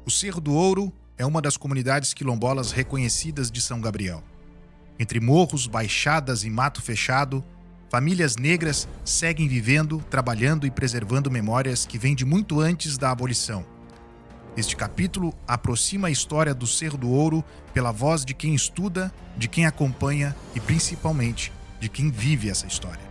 O Cerro do Ouro é uma das comunidades quilombolas reconhecidas de São Gabriel. Entre morros, baixadas e mato fechado, famílias negras seguem vivendo, trabalhando e preservando memórias que vêm de muito antes da abolição. Este capítulo aproxima a história do Cerro do Ouro pela voz de quem estuda, de quem acompanha e, principalmente, de quem vive essa história.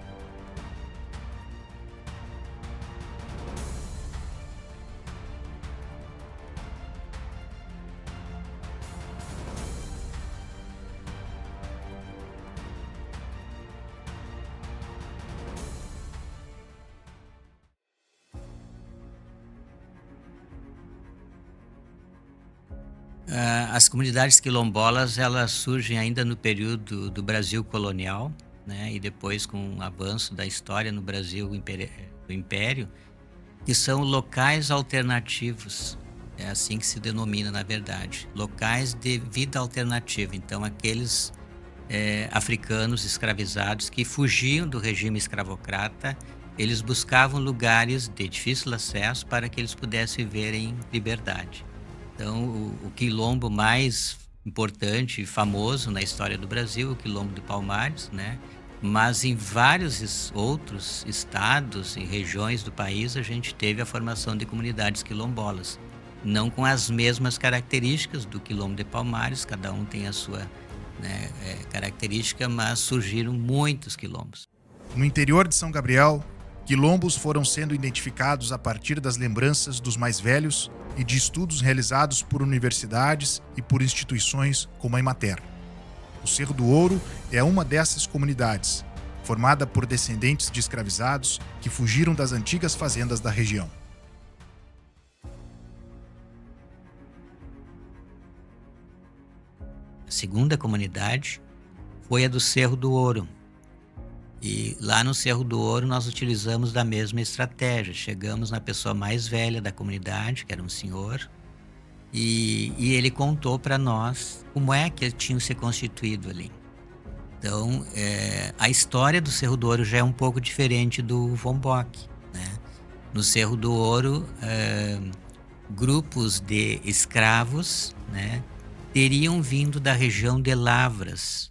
As comunidades quilombolas, elas surgem ainda no período do Brasil colonial, né? E depois com o avanço da história no Brasil do Império, que são locais alternativos. É assim que se denomina, na verdade. Locais de vida alternativa. Então, aqueles africanos escravizados que fugiam do regime escravocrata, eles buscavam lugares de difícil acesso para que eles pudessem viver em liberdade. Então, o quilombo mais importante e famoso na história do Brasil, o Quilombo de Palmares, né? Mas em vários outros estados e regiões do país, a gente teve a formação de comunidades quilombolas. Não com as mesmas características do Quilombo de Palmares, cada um tem a sua, né, característica, mas surgiram muitos quilombos. No interior de São Gabriel, quilombos foram sendo identificados a partir das lembranças dos mais velhos e de estudos realizados por universidades e por instituições como a Emater. O Cerro do Ouro é uma dessas comunidades, formada por descendentes de escravizados que fugiram das antigas fazendas da região. A segunda comunidade foi a do Cerro do Ouro. E lá no Cerro do Ouro nós utilizamos da mesma estratégia. Chegamos na pessoa mais velha da comunidade, que era um senhor, e ele contou para nós como é que eles tinham se constituído ali. Então, a história do Cerro do Ouro já é um pouco diferente do Von Bock, né? No Cerro do Ouro, grupos de escravos, né, teriam vindo da região de Lavras.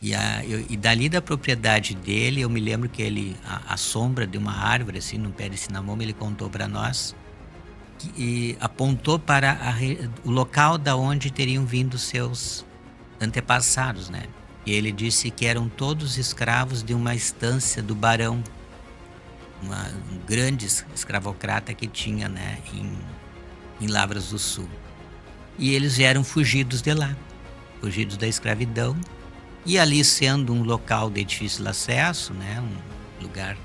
E dali da propriedade dele, eu me lembro que ele, à sombra de uma árvore, assim, no pé de cinnamome, ele contou para nós e apontou para o local da onde teriam vindo seus antepassados, né? E ele disse que eram todos escravos de uma estância do barão, um grande escravocrata que tinha, né, em Lavras do Sul. E eles vieram fugidos de lá, fugidos da escravidão. E ali sendo um local de difícil acesso, né, um lugar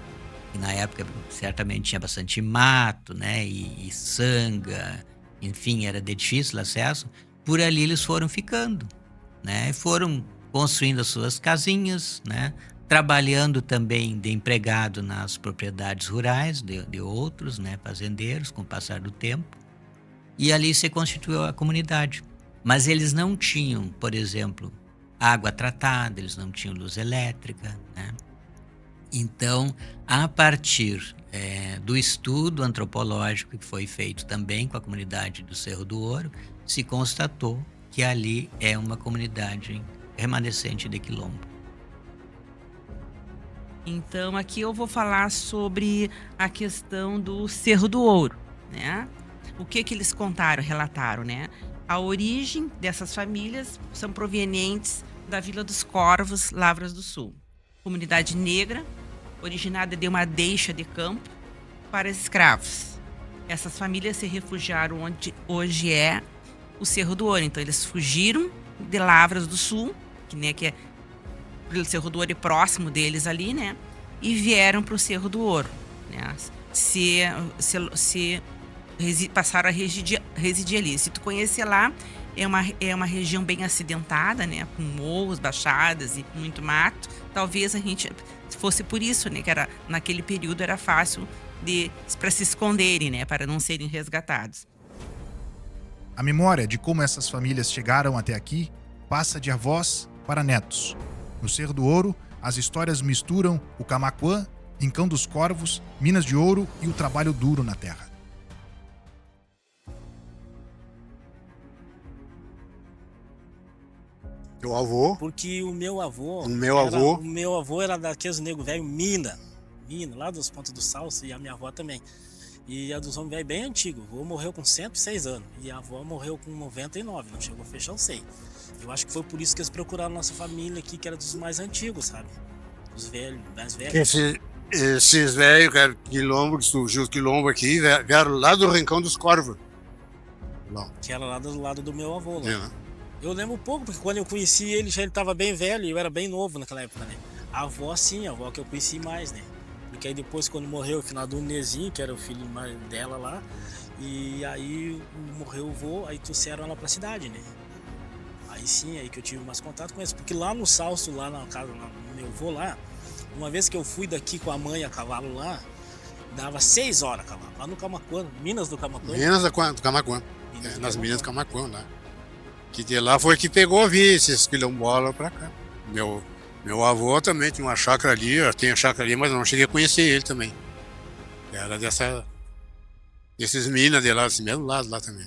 que na época certamente tinha bastante mato, né, e sanga, enfim, era de difícil acesso, por ali eles foram ficando, né, foram construindo as suas casinhas, né, trabalhando também de empregado nas propriedades rurais de outros, né, fazendeiros, com o passar do tempo, e ali se constituiu a comunidade. Mas eles não tinham, por exemplo, água tratada, eles não tinham luz elétrica, né? Então, a partir do estudo antropológico que foi feito também com a comunidade do Cerro do Ouro, se constatou que ali é uma comunidade remanescente de quilombo. Então, aqui eu vou falar sobre a questão do Cerro do Ouro, né? O que eles contaram, relataram, né? A origem dessas famílias são provenientes da Vila dos Corvos, Lavras do Sul. Comunidade negra, originada de uma deixa de campo para escravos. Essas famílias se refugiaram onde hoje é o Cerro do Ouro. Então, eles fugiram de Lavras do Sul, que é o Cerro do Ouro é próximo deles ali, né? E vieram para o Cerro do Ouro, né? Passaram a residir ali. Se tu conhecer lá, é uma região bem acidentada, né? Com morros, baixadas e muito mato. Talvez a gente fosse por isso, né? Que naquele período era fácil para se esconderem, né? Para não serem resgatados. A memória de como essas famílias chegaram até aqui passa de avós para netos. No Cerro do Ouro, as histórias misturam o Camaquã, Rincão dos Corvos, Minas de Ouro e o trabalho duro na terra. Teu avô? Porque o meu avô... O meu avô era daqueles nego velho Mina, lá dos Pontos do Salso, e a minha avó também. E a dos homens velho bem antigo. O avô morreu com 106 anos e a avó morreu com 99, não chegou a fechar o 100. Eu acho que foi por isso que eles procuraram nossa família aqui, que era dos mais antigos, sabe? Os velhos, mais velhos. Esses velhos que eram quilombo, que surgiu os quilombo aqui, vieram lá do Rincão dos Corvos. Lá. Que era lá do lado do meu avô. Lá. É. Eu lembro pouco, porque quando eu conheci ele, já ele estava bem velho e eu era bem novo naquela época, né? A avó sim, a avó que eu conheci mais, né? Porque aí depois, quando morreu o final do Nezinho, que era o filho dela lá, e aí morreu o vô, aí trouxeram ela pra cidade, né? Aí sim, aí que eu tive mais contato com eles. Porque lá no Salso, lá na casa do meu vô lá, uma vez que eu fui daqui com a mãe a cavalo lá, dava 6 horas a cavalo, lá no Camaquã, Minas do Camaquã. Minas do Camaquã. Nas Minas do Camaquã, lá. Que de lá foi que pegou esses quilombolas pra cá. Meu avô também tinha uma chácara ali, eu tenho a chácara ali, mas eu não cheguei a conhecer ele também. Era desses minas de lá, desse mesmo lado lá também.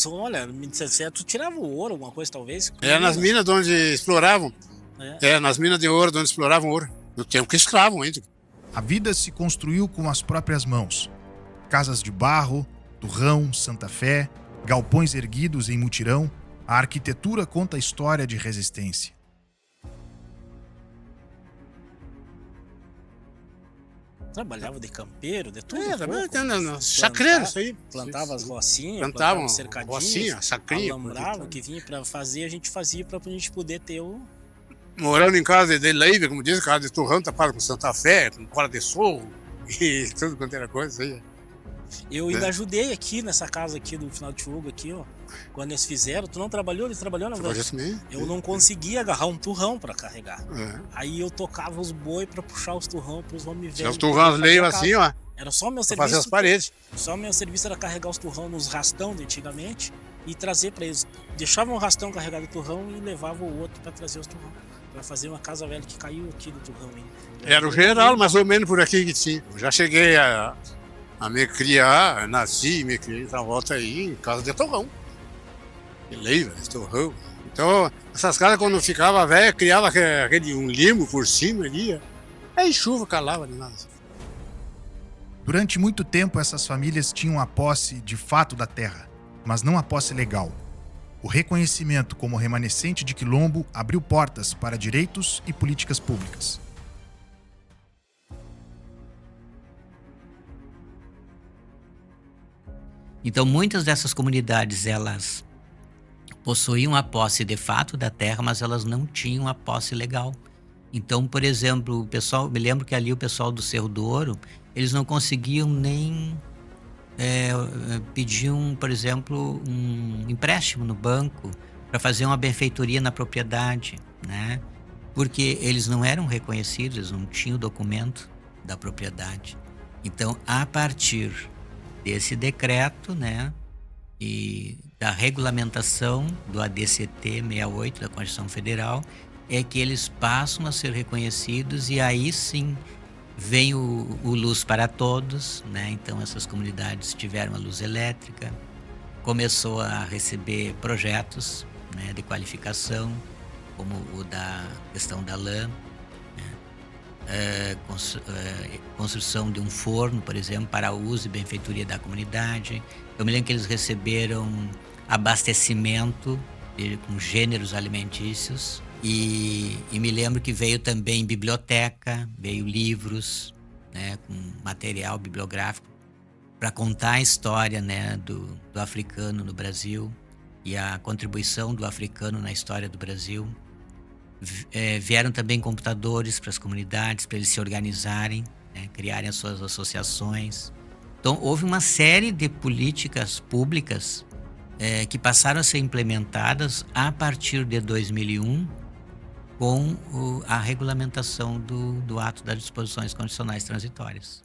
Olha, me dissesse, tu tirava o ouro, alguma coisa talvez? Era nas minas de onde exploravam. Nas minas de ouro, de onde exploravam ouro. No tempo que escravam ainda. A vida se construiu com as próprias mãos. Casas de barro, Turrão, Santa Fé, galpões erguidos em mutirão, a arquitetura conta a história de resistência. Trabalhava de campeiro, de tudo. Chacreiro, isso aí. Plantava as rocinhas, plantavam cercadinhos, rocinha, sacrinha. Alambrava, o que vinha pra fazer, a gente fazia pra gente poder ter o... Morando em casa de leiva, como diz, casa de Turrão, tapado com Santa Fé, com corda de sorro e tudo quanto era coisa, isso aí. Eu ainda ajudei aqui nessa casa aqui do final de Hugo aqui, ó. Quando eles fizeram, tu não trabalhou? Eles trabalharam, velho? Eu não conseguia agarrar um turrão pra carregar. Aí eu tocava os boi pra puxar os turrão pros homens velhos. Os turrões leiam assim, ó. Era só meu serviço. Fazer as paredes. Só meu serviço era carregar os turrão nos rastão de antigamente e trazer pra eles. Deixava um rastão carregado de turrão e levava o outro pra trazer os turrão. Pra fazer uma casa velha que caiu aqui do turrão ainda. Era o geral, mais ou menos por aqui que tinha. Eu já cheguei a me criar, nasci e me criei na volta aí em casa de torrão. De leiva, de torrão. Então, essas casas quando ficava velha, criava um limo por cima ali. Aí chuva calava de nada. Durante muito tempo, essas famílias tinham a posse de fato da terra, mas não a posse legal. O reconhecimento como remanescente de quilombo abriu portas para direitos e políticas públicas. Então, muitas dessas comunidades, elas possuíam a posse de fato da terra, mas elas não tinham a posse legal. Então, por exemplo, o pessoal, me lembro que ali o pessoal do Cerro do Ouro, eles não conseguiam nem pediam, por exemplo, um empréstimo no banco para fazer uma benfeitoria na propriedade, né? Porque eles não eram reconhecidos, eles não tinham o documento da propriedade. Então, a partir desse decreto, né, e da regulamentação do ADCT 68 da Constituição Federal, é que eles passam a ser reconhecidos e aí sim vem o Luz para Todos, né? Então essas comunidades tiveram a luz elétrica, começou a receber projetos, né, de qualificação, como o da questão da lã, né? Construção de um forno, por exemplo, para uso e benfeitoria da comunidade. Eu me lembro que eles receberam abastecimento com gêneros alimentícios. E me lembro que veio também biblioteca, veio livros, né, com material bibliográfico para contar a história, né, do africano no Brasil e a contribuição do africano na história do Brasil. Vieram também computadores para as comunidades, para eles se organizarem, né, criarem as suas associações. Então, houve uma série de políticas públicas que passaram a ser implementadas a partir de 2001, com a regulamentação do ato das disposições condicionais transitórias.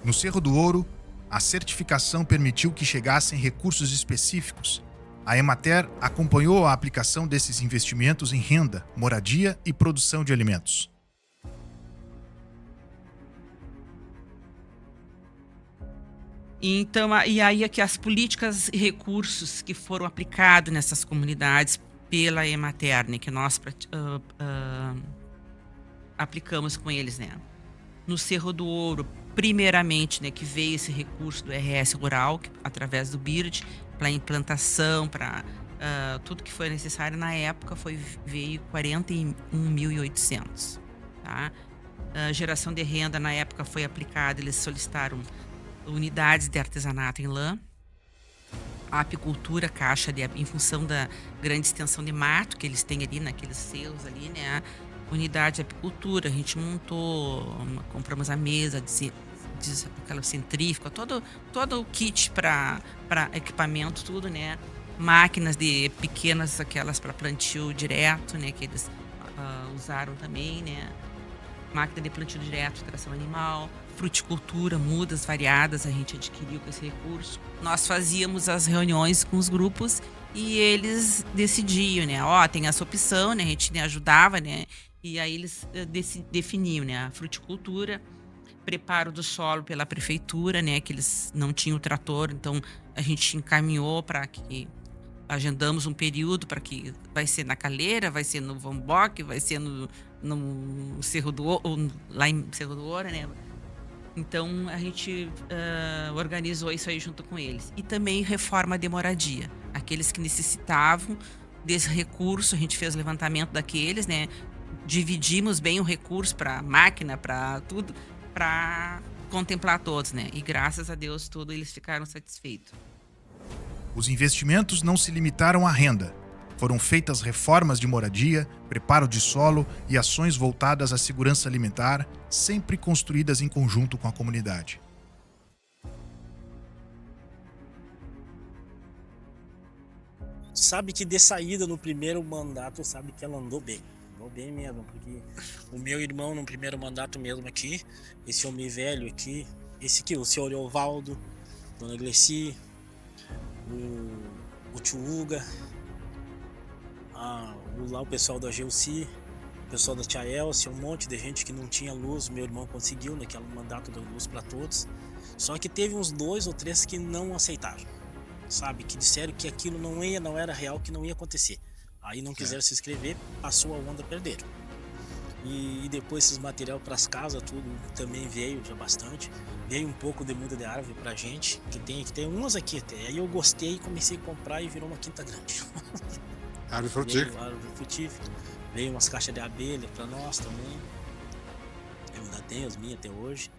No Cerro do Ouro, a certificação permitiu que chegassem recursos específicos. A Emater acompanhou a aplicação desses investimentos em renda, moradia e produção de alimentos. Então, e aí é que as políticas e recursos que foram aplicados nessas comunidades pela Emater, que nós aplicamos com eles, né? No Cerro do Ouro, primeiramente, né, que veio esse recurso do RS Rural, através do BIRD, para implantação, para tudo que foi necessário na época, veio 41.800, tá? Geração de renda, na época, foi aplicada, eles solicitaram unidades de artesanato em lã, a apicultura, caixa em função da grande extensão de mato que eles têm ali, naqueles selos ali, né? Unidade de apicultura, a gente montou, compramos a mesa, aquela centrífuga, todo o kit para equipamento, tudo, né? Máquinas de pequenas, aquelas para plantio direto, né? Que eles usaram também, né? Máquina de plantio direto, tração animal, fruticultura, mudas variadas, a gente adquiriu com esse recurso. Nós fazíamos as reuniões com os grupos e eles decidiam, né? Tem essa opção, né? A gente, né, ajudava, né? E aí eles definiam, né? A fruticultura, preparo do solo pela prefeitura, né? Que eles não tinham o trator, então a gente encaminhou para que agendamos um período para que vai ser na Calheira, vai ser no Vamboque, vai ser no Cerro do Ouro, lá em Cerro do Ouro, né? Então a gente organizou isso aí junto com eles. E também reforma de moradia. Aqueles que necessitavam desse recurso, a gente fez levantamento daqueles, né? Dividimos bem o recurso para máquina, para tudo, para contemplar todos, né? E graças a Deus tudo eles ficaram satisfeitos. Os investimentos não se limitaram à renda. Foram feitas reformas de moradia, preparo de solo e ações voltadas à segurança alimentar, sempre construídas em conjunto com a comunidade. Sabe que de saída no primeiro mandato, sabe que ela andou bem mesmo, porque o meu irmão no primeiro mandato mesmo aqui, esse homem velho aqui, esse aqui, o senhor Eovaldo, Dona Gleci, o tio Uga, lá o pessoal da GUC, o pessoal da Tia Elcia, um monte de gente que não tinha luz, meu irmão conseguiu naquele mandato da luz para todos, só que teve uns 2 ou 3 que não aceitaram, sabe, que disseram que aquilo não era real, que não ia acontecer. Aí não quiseram se inscrever, passou a onda, perderam. E depois esses material para as casas, tudo também veio já bastante. Veio um pouco de muda de árvore pra gente, que tem umas aqui até. Aí eu gostei, comecei a comprar e virou uma quinta grande. Árvore frutífera. Árvore frutífera. Veio umas caixas de abelha para nós também. Eu ainda tenho as minhas até hoje.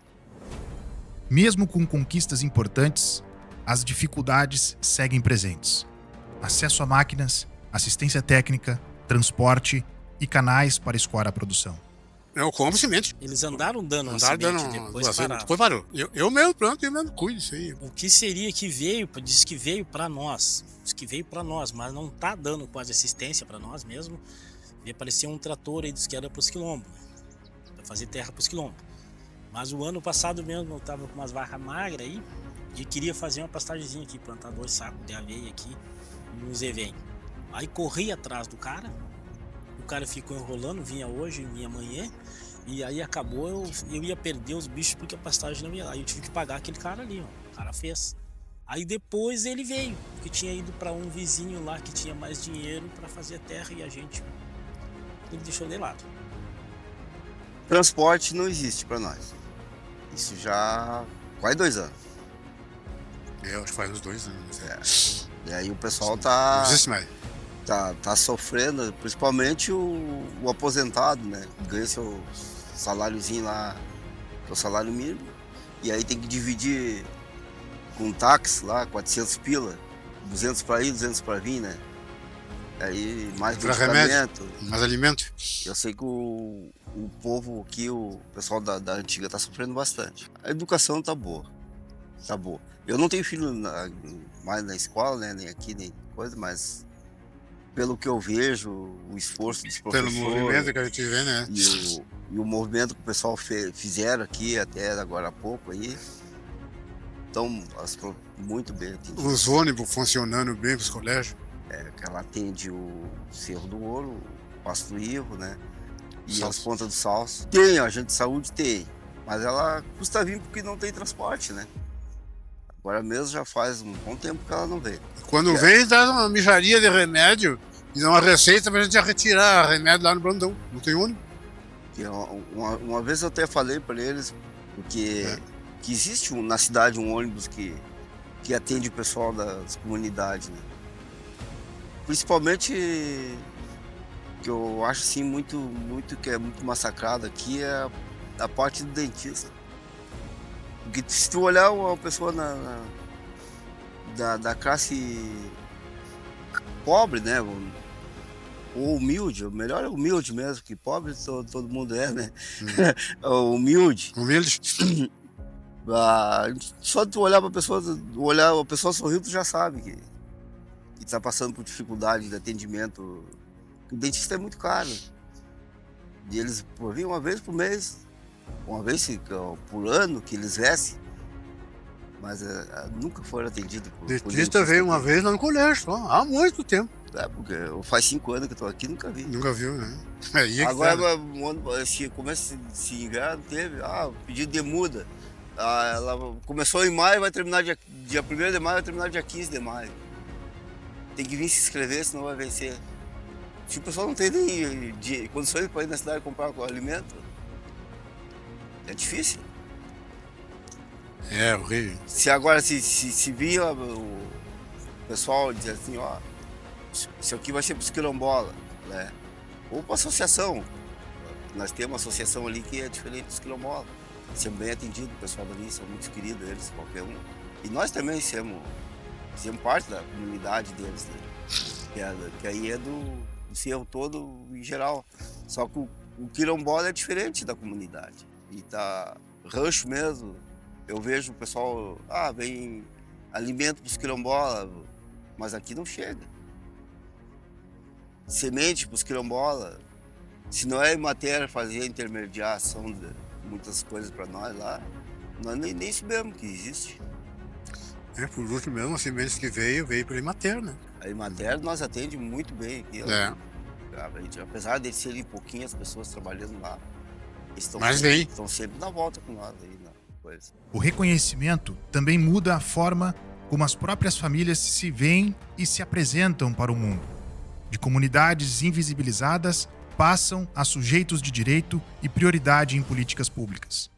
Mesmo com conquistas importantes, as dificuldades seguem presentes. Acesso a máquinas, assistência técnica, transporte e canais para escoar a produção. Eu compro semente. Eles andaram dando uma Andaram semente, dando depois pararam. depois parou. Eu mesmo planto, eu mesmo cuido disso aí. O que seria que veio, diz que veio para nós, mas não tá dando quase assistência para nós mesmo. Veio aparecer um trator aí, diz que era pros quilombos, né? Para fazer terra pros quilombos. Mas o ano passado mesmo eu tava com umas vacas magras aí e queria fazer uma pastagemzinha aqui, plantar 2 sacos de aveia aqui e uns evém. Aí corri atrás do cara, o cara ficou enrolando, vinha hoje, vinha amanhã, e aí acabou, eu ia perder os bichos porque a pastagem não ia lá. Aí eu tive que pagar aquele cara ali, ó. O cara fez. Aí depois ele veio, porque tinha ido para um vizinho lá que tinha mais dinheiro para fazer a terra e ele deixou de lado. Transporte não existe para nós. Isso já quase 2 anos. Eu acho que faz uns 2 anos. E aí o pessoal Não existe mais. tá sofrendo, principalmente o aposentado, né? Ganha seu saláriozinho lá, seu salário mínimo, e aí tem que dividir com táxi lá, 400 pila, 200 para ir, 200 para vir, né? Aí mais medicamento. Mais alimento. Eu sei que o povo aqui, o pessoal da antiga tá sofrendo bastante. A educação tá boa. Eu não tenho filho mais na escola, né? Nem aqui, nem coisa, mas pelo que eu vejo, o esforço dos professores... Pelo movimento que a gente vê, né? E o movimento que o pessoal fizeram aqui até agora há pouco aí, estão muito bem atendidos. Os ônibus funcionando bem para os colégios. Que ela atende o Cerro do Ouro, o Pasto Ivo, né? E Salso. as Pontas do Salso. Tem, a agente de saúde tem, mas ela custa vir porque não tem transporte, né? Agora mesmo já faz um bom tempo que ela não vem. Quando vem, dá uma mijaria de remédio e dá uma receita pra gente retirar remédio lá no Brandão. Não tem ônibus. Que uma vez eu até falei para eles, porque que existe na cidade um ônibus que atende o pessoal das comunidades, né? Principalmente, que eu acho assim muito que é muito massacrado aqui é a parte do dentista. Porque se tu olhar uma pessoa da classe pobre, né? Ou humilde, o melhor é humilde mesmo, que pobre todo mundo é, né? Humilde. Humilde. Só tu olhar a pessoa sorriu, tu já sabe que tá passando por dificuldade de atendimento. O dentista é muito caro. E eles vêm uma vez por mês, uma vez por ano que eles vestem, mas nunca foram atendidos por Dentista veio uma vez lá no colégio, só, há muito tempo. Porque faz 5 anos que eu tô aqui, nunca vi. Nunca viu, né? Aí é que Agora, tá. esse começo desse inverno, teve pedido de muda. Ela começou em maio, vai terminar dia 1º de maio, vai terminar dia 15 de maio. Tem que vir se inscrever, senão vai vencer. Se o pessoal não tem nem condições para ir na cidade comprar alimento, é difícil. É horrível. Se vir o pessoal dizer assim, isso aqui vai ser para os quilombolas, né? Ou para a associação. Nós temos uma associação ali que é diferente dos quilombolas. Sendo bem atendido, o pessoal dali são muito queridos, eles, qualquer um. E nós também somos parte da comunidade deles, né? Que aí é do seu todo em geral. Só que o quilombola é diferente da comunidade. E tá rancho mesmo. Eu vejo o pessoal, vem alimento para os quilombolas, mas aqui não chega. Semente para os quilombolas. Se não é matéria fazer intermediação de muitas coisas para nós lá, nós nem sabemos que existe. Por último mesmo, a semente que veio para a Imater, né? A Imater nós atende muito bem aqui. Apesar de serem pouquinhas pessoas trabalhando lá, eles estão sempre na volta com nós aí na coisa. O reconhecimento também muda a forma como as próprias famílias se veem e se apresentam para o mundo. De comunidades invisibilizadas passam a sujeitos de direito e prioridade em políticas públicas.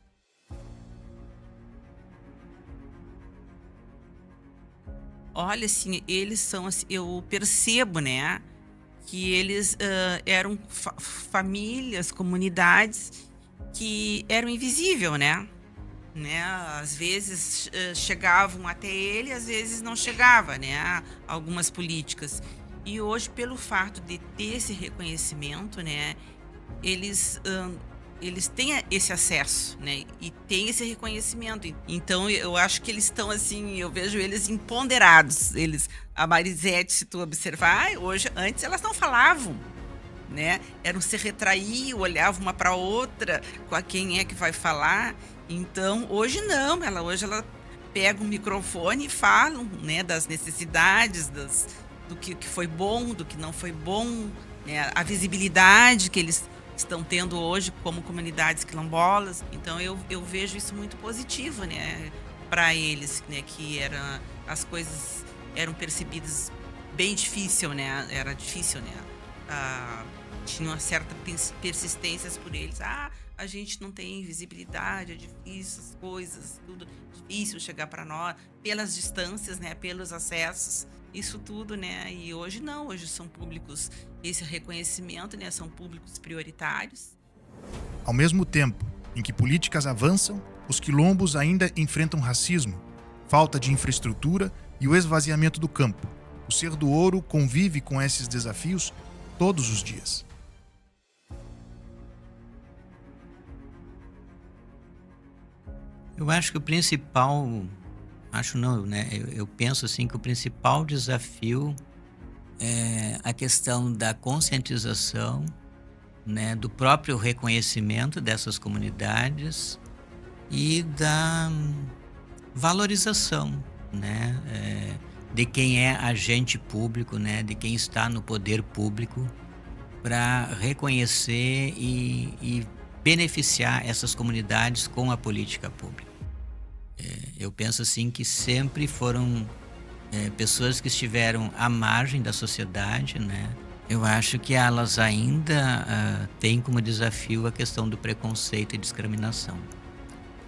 Olha, assim, eles são, assim, eu percebo, né, que eles eram famílias, comunidades que eram invisíveis, né? Às vezes chegavam até ele, às vezes não chegava, né? Algumas políticas. E hoje, pelo fato de ter esse reconhecimento, né, eles têm esse acesso, né, e têm esse reconhecimento. Então, eu acho que eles estão, assim, eu vejo eles empoderados. A Marisete, se tu observar, antes elas não falavam, né, eram se retrair, olhavam uma para outra, com quem é que vai falar. Então, hoje não, hoje ela pega o microfone e falam, né, das necessidades, do que foi bom, do que não foi bom, né, a visibilidade que eles estão tendo hoje como comunidades quilombolas. Então eu vejo isso muito positivo, né, para eles, né, que as coisas eram percebidas bem difícil, né, era difícil, né, tinha uma certa persistência por eles. A gente não tem visibilidade, é difícil as coisas, tudo difícil chegar para nós, pelas distâncias, né, pelos acessos. Isso tudo, né? E hoje não, hoje são públicos, esse reconhecimento, né? São públicos prioritários. Ao mesmo tempo em que políticas avançam, os quilombos ainda enfrentam racismo, falta de infraestrutura e o esvaziamento do campo. O Cerro do Ouro convive com esses desafios todos os dias. Eu acho que o principal... Acho não, né? Eu penso assim que o principal desafio é a questão da conscientização, né, do próprio reconhecimento dessas comunidades e da valorização, né, de quem é agente público, né, de quem está no poder público, para reconhecer e beneficiar essas comunidades com a política pública. Eu penso assim que sempre foram pessoas que estiveram à margem da sociedade, né? Eu acho que elas ainda têm como desafio a questão do preconceito e discriminação,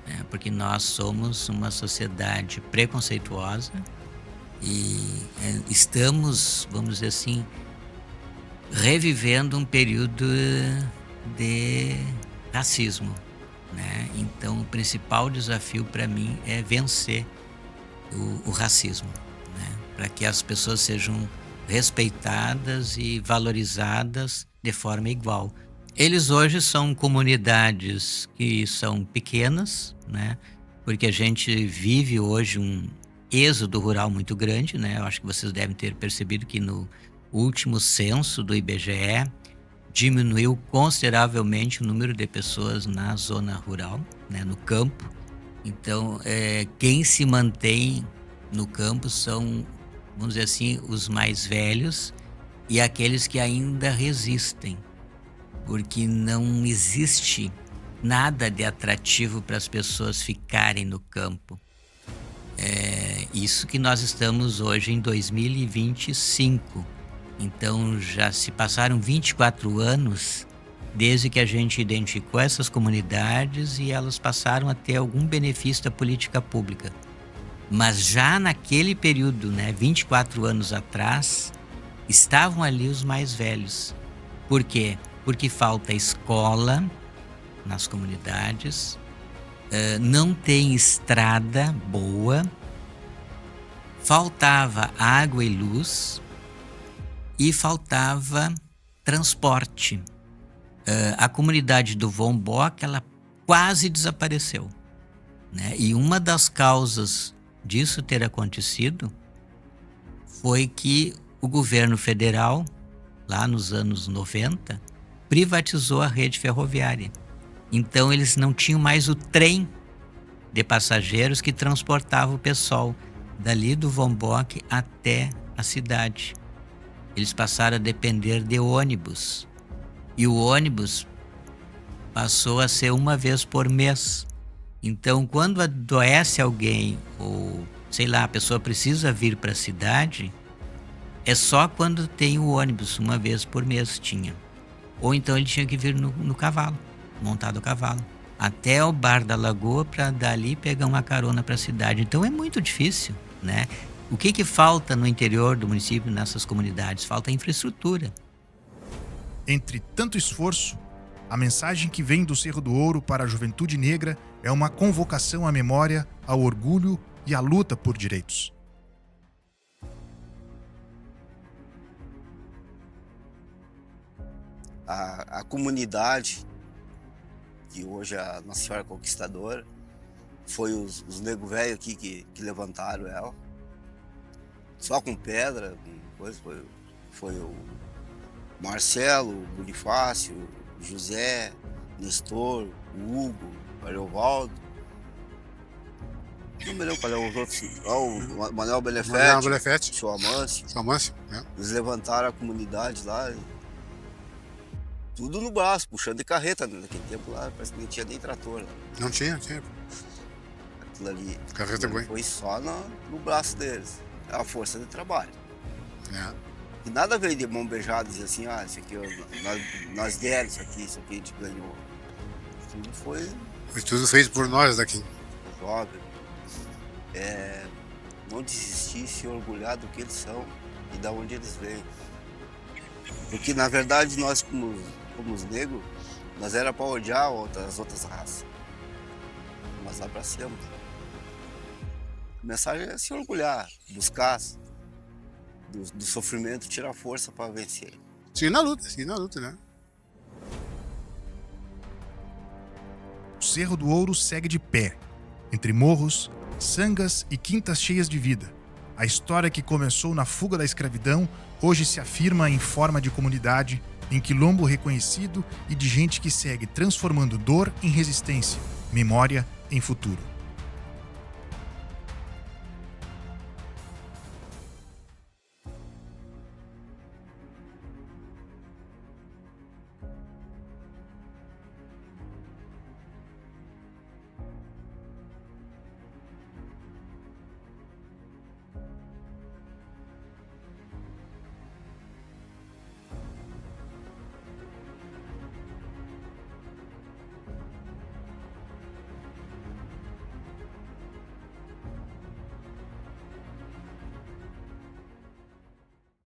né? Porque nós somos uma sociedade preconceituosa e estamos, vamos dizer assim, revivendo um período de racismo, né? Então, o principal desafio para mim é vencer o racismo, né? Para que as pessoas sejam respeitadas e valorizadas de forma igual. Eles hoje são comunidades que são pequenas, né? Porque a gente vive hoje um êxodo rural muito grande, né? Eu acho que vocês devem ter percebido que no último censo do IBGE diminuiu consideravelmente o número de pessoas na zona rural, né? No campo. Então, quem se mantém no campo são, vamos dizer assim, os mais velhos e aqueles que ainda resistem, porque não existe nada de atrativo para as pessoas ficarem no campo. Isso que nós estamos hoje em 2025. Então já se passaram 24 anos desde que a gente identificou essas comunidades e elas passaram a ter algum benefício da política pública. Mas já naquele período, né, 24 anos atrás, estavam ali os mais velhos. Por quê? Porque falta escola nas comunidades, não tem estrada boa, faltava água e luz e faltava transporte. A comunidade do Vombok, ela quase desapareceu, né? E uma das causas disso ter acontecido foi que o governo federal, lá nos anos 90, privatizou a rede ferroviária. Então eles não tinham mais o trem de passageiros que transportava o pessoal dali do Vombok até a cidade. Eles passaram a depender de ônibus. E o ônibus passou a ser uma vez por mês. Então, quando adoece alguém ou, sei lá, a pessoa precisa vir para a cidade, é só quando tem o ônibus, uma vez por mês tinha. Ou então ele tinha que vir no cavalo, montado a cavalo, até o Bar da Lagoa para dali pegar uma carona para a cidade. Então é muito difícil, né? O que falta no interior do município, nessas comunidades? Falta infraestrutura. Entre tanto esforço, a mensagem que vem do Cerro do Ouro para a juventude negra é uma convocação à memória, ao orgulho e à luta por direitos. A comunidade, que hoje é a Nossa Senhora Conquistadora, foi os nego velho aqui que levantaram ela. Só com pedra, com coisa, foi o Marcelo, o Bonifácio, o José, Nestor, o Hugo, o Ariovaldo. Não me lembro qual é os outros. O Manuel Belefete, o seu Amâncio. Eles levantaram a comunidade lá. Tudo no braço, puxando de carreta, né? Naquele tempo lá, parece que não tinha nem trator lá. Não tinha. Aquilo ali Carreta foi só no braço deles. É a força de trabalho. E nada veio de mão beijada, dizer assim, isso aqui nós demos, isso aqui a gente ganhou. Tudo foi tudo feito por nós daqui. Jovem. Não desistir, se orgulhar do que eles são e da onde eles vêm. Porque na verdade nós como os negros, nós era para odiar as outras raças. Mas abracemos. A mensagem é se orgulhar, buscar do sofrimento, tirar força para vencer. Sim, na luta, né? O Cerro do Ouro segue de pé, entre morros, sangas e quintas cheias de vida. A história que começou na fuga da escravidão hoje se afirma em forma de comunidade, em quilombo reconhecido e de gente que segue transformando dor em resistência, memória em futuro.